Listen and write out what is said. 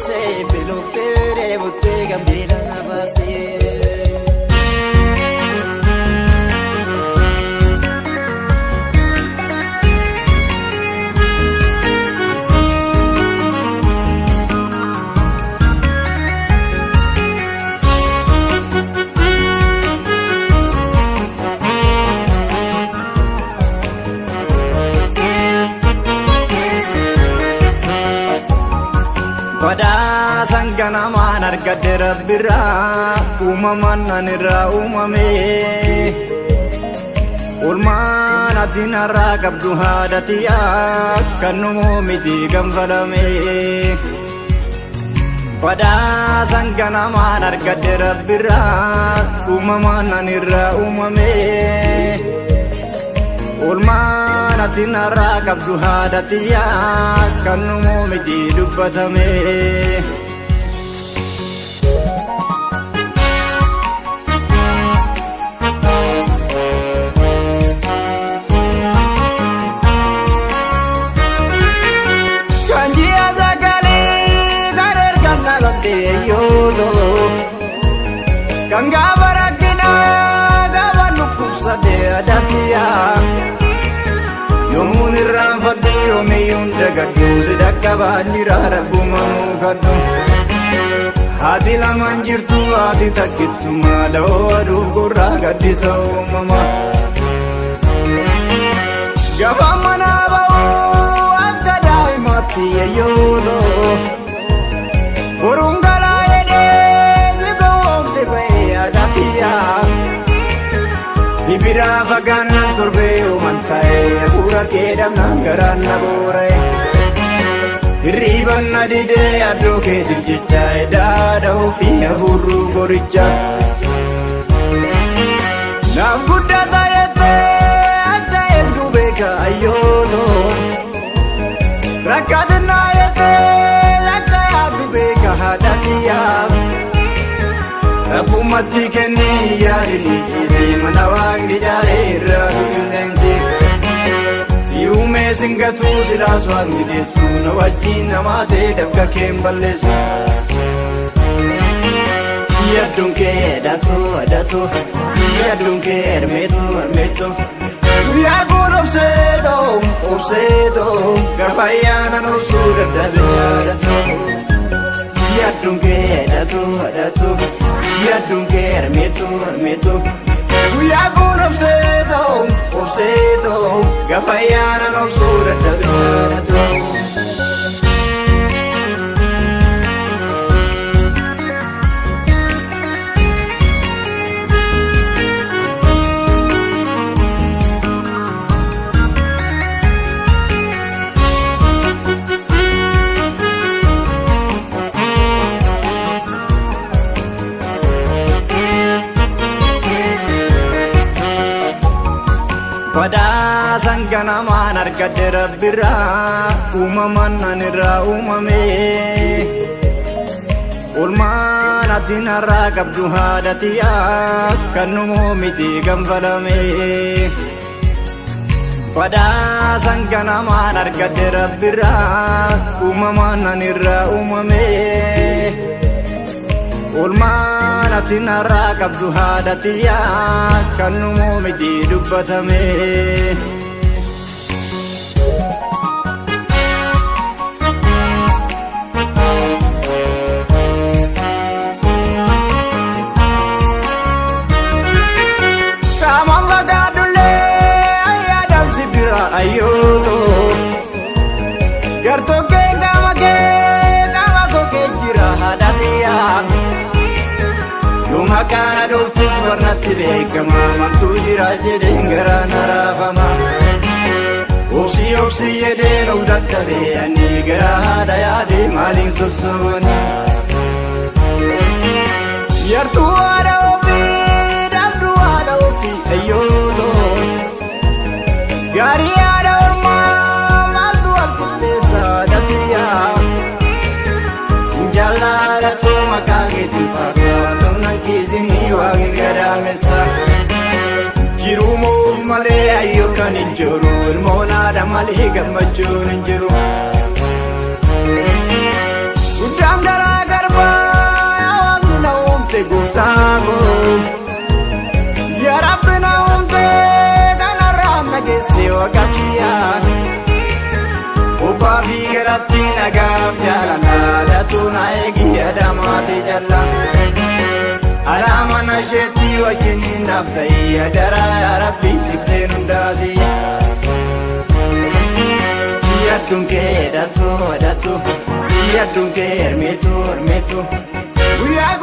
se peloftere botte gambira na base Pada sangkana manar kadera bira umaman nanira umame ulman atinara kabdu hadatia kanu miti gamvalame Pada sangkana manar kadera bira umaman nanira umame ulman atinara kabdu hadatia kanu miti dubbatame Kanjia zakali karer kanalote yodo kanga barakina gabanukum sade adatia yomun ranfadu yomiyun dagadu sidakka banjira rabbuma mugadu hati lamanjirtu hati takittu mala odu gurra gadisa umama gabamana bau akadai mati yodo urungala ede zigom sibe adatia Sibira faganan turbe umantai pura kedam nanggaran nabore Riban nadide adoke dirjicha dada fi avuru goricha Nam gudda tayete atayet dubeka ayodo Rakadna ayete atayet dubeka hadatia Abu mati kene yarini kisi manawang di jari rasulengsi Si ume singatu sila swag midesu nawajin namate dabka kembalesu Yadunke datu Yadunke ermeto Yarbun obsedo Gafayana no sugar datu Yadunke datu Yadunke ermeto Yarbun obsedo Gafayana no sugar datu Pada sangkana manar kadera bira umaman nanira umame ulman atinara kabdu hadatia kanu miti gamvalame Pada sangkana manar kadera bira umaman nanira umame ulman atinara kabdu hadatia kanu miti dubbatame Kamang lagadule ayadan sibira ayodo gartoke gamake jira hadatia Yumakana doftus warnatti bekama mantu jira jedhen gara narafama Obsi yeden ufdattare ani gara hada yade malin sosoni Yartu ada ofi dabdu ada ofi ayodo Gari ada orma maldu alkutte sadatia Sinjala ratu makage tifasa Kizini wangi gadamesa Jirumo male ayo kaninjuru Ilmona da male gamachun injuru Udam seeratti nagaaf jaalalaadhatu na eegi adamaati jalla alaamana isheetti wajjiniin naaf ta'ii adaraa yaa rabbii tikseen hundaasi yaadduun kee hidhatu hidhatu yaadduun kee hermeetu hermeetu guyyaa